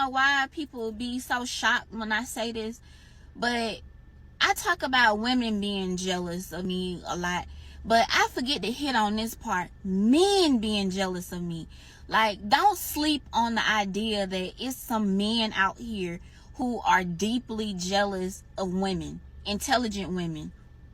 know why people be so shocked when I say this, but I talk about women being jealous of me a lot, but I forget to hit on this part: men being jealous of me. Like, don't sleep on the idea that it's some men out here who are deeply jealous of women, intelligent women,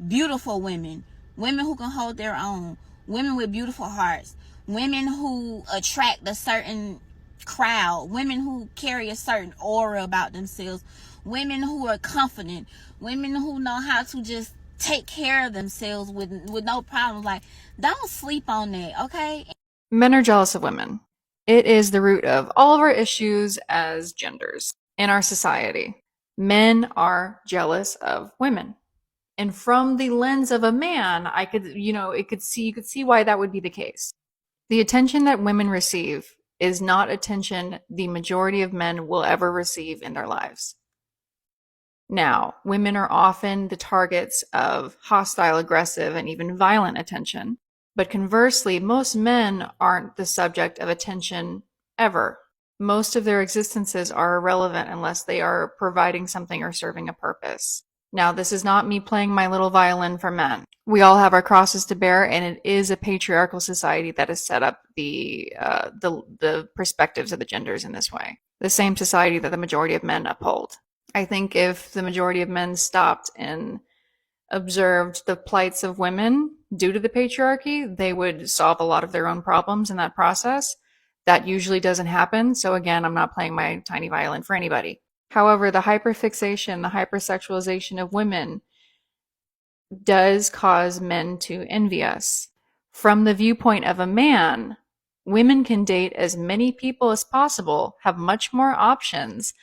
beautiful women, women who can hold their own, women with beautiful hearts, women who attract a certain crowd, women who carry a certain aura about themselves, women who are confident, women who know how to just take care of themselves with no problems. Like, don't sleep on that, okay? Men are jealous of women. It is the root of all of our issues as genders in our society. Men are jealous of women. And from the lens of a man, you could see why that would be the case. The attention that women receive is not attention the majority of men will ever receive in their lives. Now, women are often the targets of hostile, aggressive, and even violent attention. But conversely, most men aren't the subject of attention ever. Most of their existences are irrelevant unless they are providing something or serving a purpose. Now, this is not me playing my little violin for men. We all have our crosses to bear, and it is a patriarchal society that has set up the perspectives of the genders in this way. The same society that the majority of men uphold. I think if the majority of men stopped and observed the plights of women due to the patriarchy, they would solve a lot of their own problems in that process. That usually doesn't happen. So again, I'm not playing my tiny violin for anybody. However, the hyperfixation, the hypersexualization of women does cause men to envy us. From the viewpoint of a man, women can date as many people as possible, have much more options.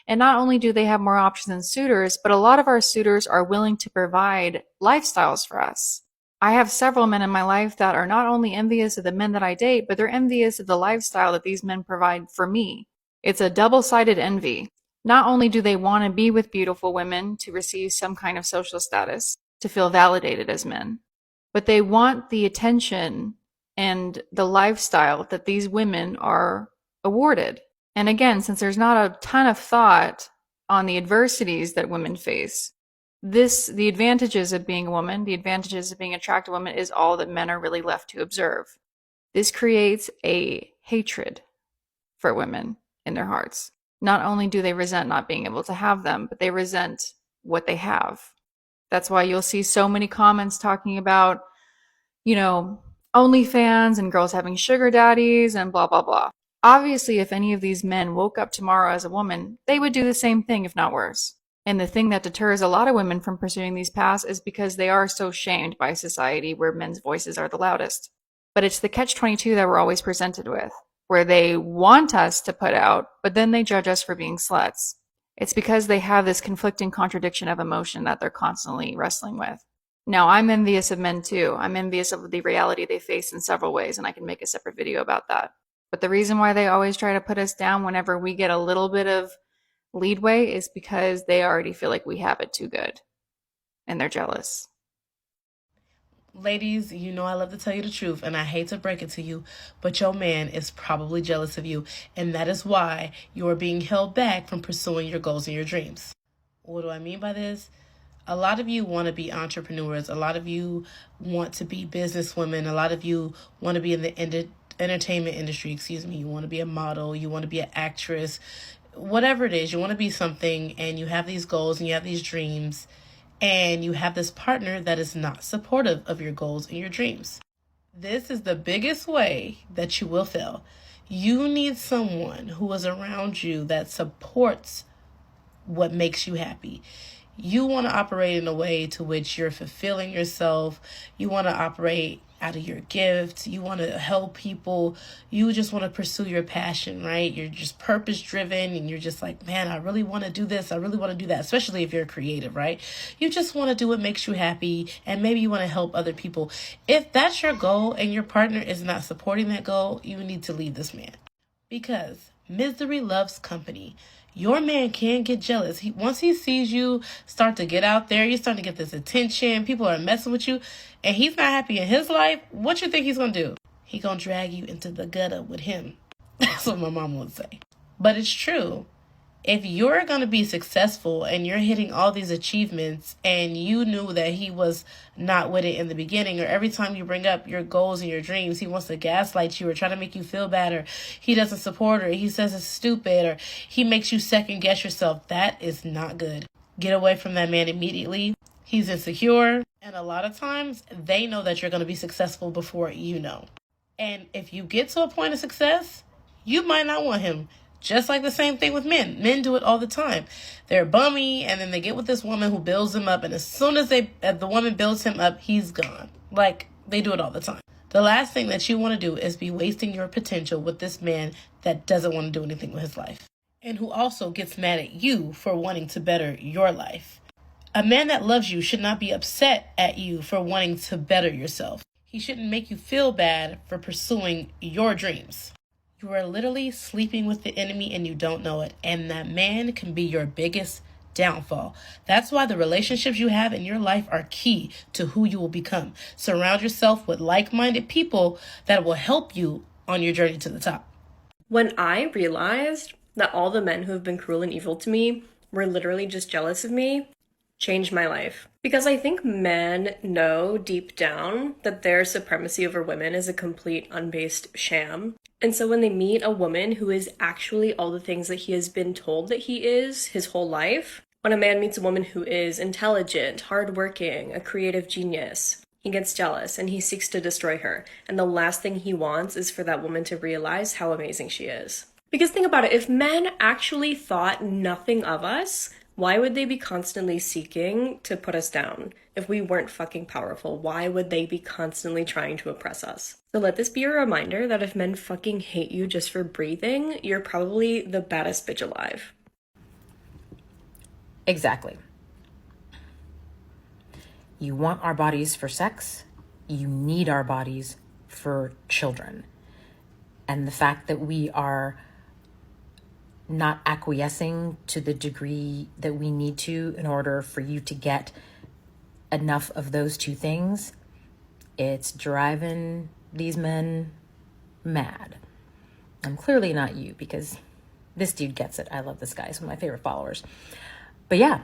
And not only do they have more options than suitors, but a lot of our suitors are willing to provide lifestyles for us. I have several men in my life that are not only envious of the men that I date, but they're envious of the lifestyle that these men provide for me. It's a double-sided envy. Not only do they want to be with beautiful women to receive some kind of social status, to feel validated as men, but they want the attention and the lifestyle that these women are awarded. And again, since there's not a ton of thought on the adversities that women face, the advantages of being a woman, the advantages of being an attractive woman is all that men are really left to observe. This creates a hatred for women in their hearts. Not only do they resent not being able to have them, but they resent what they have. That's why you'll see so many comments talking about, OnlyFans and girls having sugar daddies and blah, blah, blah. Obviously, if any of these men woke up tomorrow as a woman, they would do the same thing, if not worse. And the thing that deters a lot of women from pursuing these paths is because they are so shamed by society where men's voices are the loudest. But it's the catch-22 that we're always presented with, where they want us to put out, but then they judge us for being sluts. It's because they have this conflicting contradiction of emotion that they're constantly wrestling with. Now, I'm envious of men too. I'm envious of the reality they face in several ways, and I can make a separate video about that. But the reason why they always try to put us down whenever we get a little bit of leadway is because they already feel like we have it too good. And they're jealous. Ladies, you know I love to tell you the truth, and I hate to break it to you, but your man is probably jealous of you, and that is why you are being held back from pursuing your goals and your dreams. What do I mean by this? A lot of you want to be entrepreneurs. A lot of you want to be businesswomen. A lot of you want to be in the entertainment industry, You want to be a model. You want to be an actress. Whatever it is, you want to be something, and you have these goals and you have these dreams, and you have this partner that is not supportive of your goals and your dreams. This is the biggest way that you will fail. You need someone who is around you that supports what makes you happy. You want to operate in a way to which you're fulfilling yourself. You want to operate out of your gift. You want to help people. You just want to pursue your passion, right? You're just purpose driven, and you're just like, man, I really want to do this. I really want to do that, especially if you're creative, right? You just want to do what makes you happy, and maybe you want to help other people. If that's your goal and your partner is not supporting that goal, you need to leave this man, because misery loves company. Your man can get jealous. Once he sees you start to get out there, you're starting to get this attention, people are messing with you, and he's not happy in his life, what you think he's going to do? He's going to drag you into the gutter with him. That's what my mom would say. But it's true. If you're going to be successful and you're hitting all these achievements and you knew that he was not with it in the beginning, or every time you bring up your goals and your dreams, he wants to gaslight you or try to make you feel bad, or he doesn't support her, he says it's stupid, or he makes you second guess yourself, that is not good. Get away from that man immediately. He's insecure, and a lot of times they know that you're going to be successful before you know. And if you get to a point of success, you might not want him. Just like the same thing with men. Men do it all the time. They're bummy, and then they get with this woman who builds them up, and as soon as the woman builds him up, he's gone. Like, they do it all the time. The last thing that you want to do is be wasting your potential with this man that doesn't want to do anything with his life, and who also gets mad at you for wanting to better your life. A man that loves you should not be upset at you for wanting to better yourself. He shouldn't make you feel bad for pursuing your dreams. You are literally sleeping with the enemy and you don't know it. And that man can be your biggest downfall. That's why the relationships you have in your life are key to who you will become. Surround yourself with like-minded people that will help you on your journey to the top. When I realized that all the men who have been cruel and evil to me were literally just jealous of me, changed my life. Because I think men know deep down that their supremacy over women is a complete unbased sham. And so when they meet a woman who is actually all the things that he has been told that he is his whole life, when a man meets a woman who is intelligent, hardworking, a creative genius, he gets jealous and he seeks to destroy her. And the last thing he wants is for that woman to realize how amazing she is. Because think about it, if men actually thought nothing of us, why would they be constantly seeking to put us down? If we weren't fucking powerful, why would they be constantly trying to oppress us? So let this be a reminder that if men fucking hate you just for breathing, you're probably the baddest bitch alive. Exactly. You want our bodies for sex. You need our bodies for children. And the fact that we are not acquiescing to the degree that we need to in order for you to get enough of those two things, it's driving these men mad. I'm clearly not you, because this dude gets it. I love this guy. He's one of my favorite followers. But yeah,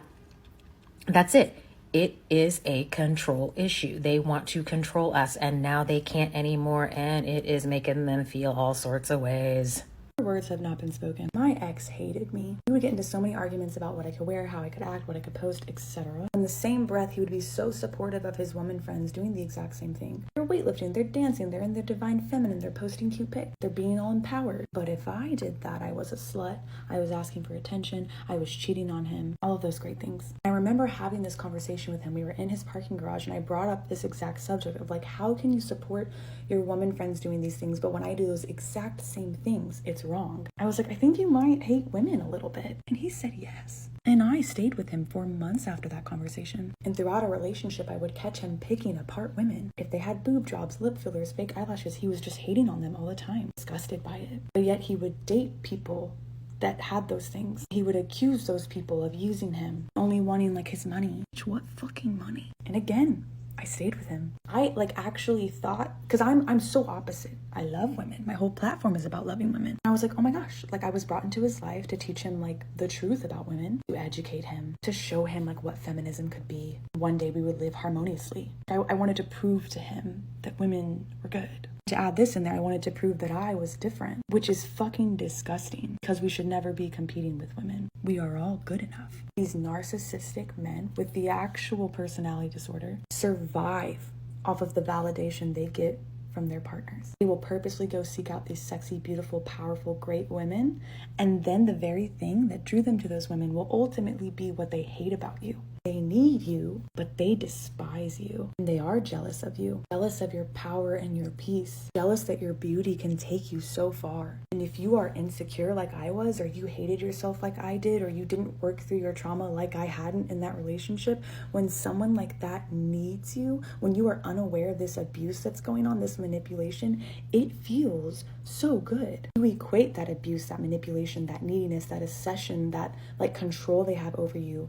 that's it. It is a control issue. They want to control us, and now they can't anymore, and it is making them feel all sorts of ways. Words have not been spoken. My ex hated me. We would get into so many arguments about what I could wear, how I could act, what I could post, etc. In the same breath, he would be so supportive of his woman friends doing the exact same thing. They're weightlifting, they're dancing, they're in their divine feminine, they're posting cute pics, they're being all empowered. But if I did that, I was a slut, I was asking for attention, I was cheating on him, all of those great things. I remember having this conversation with him. We were in his parking garage, and I brought up this exact subject of like, how can you support your woman friends doing these things, but when I do those exact same things, it's wrong. I was like, I think you might hate women a little bit. And he said yes. And I stayed with him for months after that conversation. And throughout our relationship, I would catch him picking apart women. If they had boob jobs, lip fillers, fake eyelashes, he was just hating on them all the time, disgusted by it. But yet he would date people that had those things. He would accuse those people of using him, only wanting like his money. What fucking money? And again, I stayed with him. I actually thought, because I'm so opposite. I love women. My whole platform is about loving women. I was like, oh my gosh, I was brought into his life to teach him the truth about women, to educate him, to show him what feminism could be. One day we would live harmoniously. I wanted to prove to him that women were good. To add this in there, I wanted to prove that I was different, which is fucking disgusting, because we should never be competing with women. We are all good enough. These narcissistic men with the actual personality disorder survive off of the validation they get from their partners. They will purposely go seek out these sexy, beautiful, powerful, great women, and then the very thing that drew them to those women will ultimately be what they hate about you. They need you, but they despise you. And they are jealous of you, jealous of your power and your peace, jealous that your beauty can take you so far. And if you are insecure like I was, or you hated yourself like I did, or you didn't work through your trauma like I hadn't in that relationship, when someone like that needs you, when you are unaware of this abuse that's going on, this manipulation, it feels so good. You equate that abuse, that manipulation, that neediness, that obsession, that control they have over you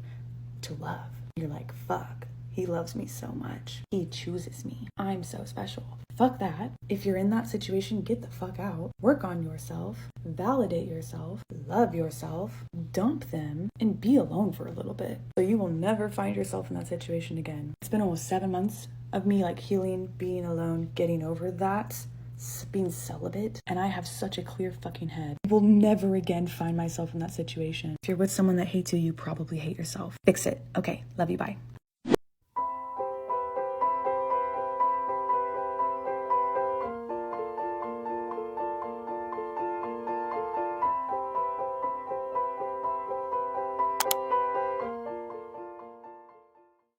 to love. You're like, fuck, He loves me so much. He chooses me. I'm so special. Fuck that. If you're in that situation, get the fuck out. Work on yourself. Validate yourself. Love yourself. Dump them. And be alone for a little bit. So you will never find yourself in that situation again. It's been almost 7 months of me like healing, being alone, getting over that, being celibate, and I have such a clear fucking head. I will never again find myself in that situation. If you're with someone that hates you, you probably hate yourself. Fix it. Okay, love you, bye.